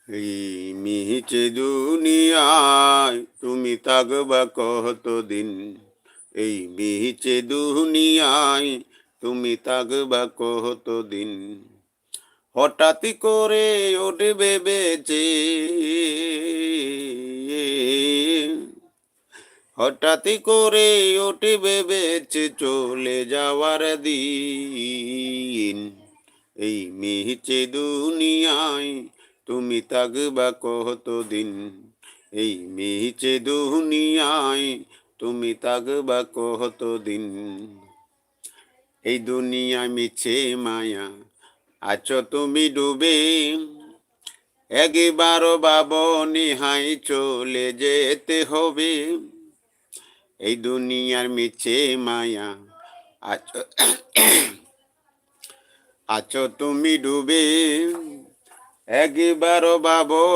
এই মিহিছে দুনিয়ায় তুমি থাকবা কতদিন? এই মিহিছে দুনিয়ায় তুমি থাকবা কতদিন? হঠাৎ করে উঠবে বেঁচে, হঠাৎ করে উঠবে বেঁচে চলে যাওয়ার দিন। এই মিহিছে দুনিয়ায় তুমি থাকবা কতদিন? এই মিহিছে দুনিয়ায় তুমি থাকবা কতদিন? এই দুনিয়া মিছে মায়া, আছো তুমি ডুবে, একবারও ভাবনি হাই চলে যেতে হবে। এই দুনিয়ার মিছে মায়া, আছো আছো তুমি ডুবে, একবারও ভাবো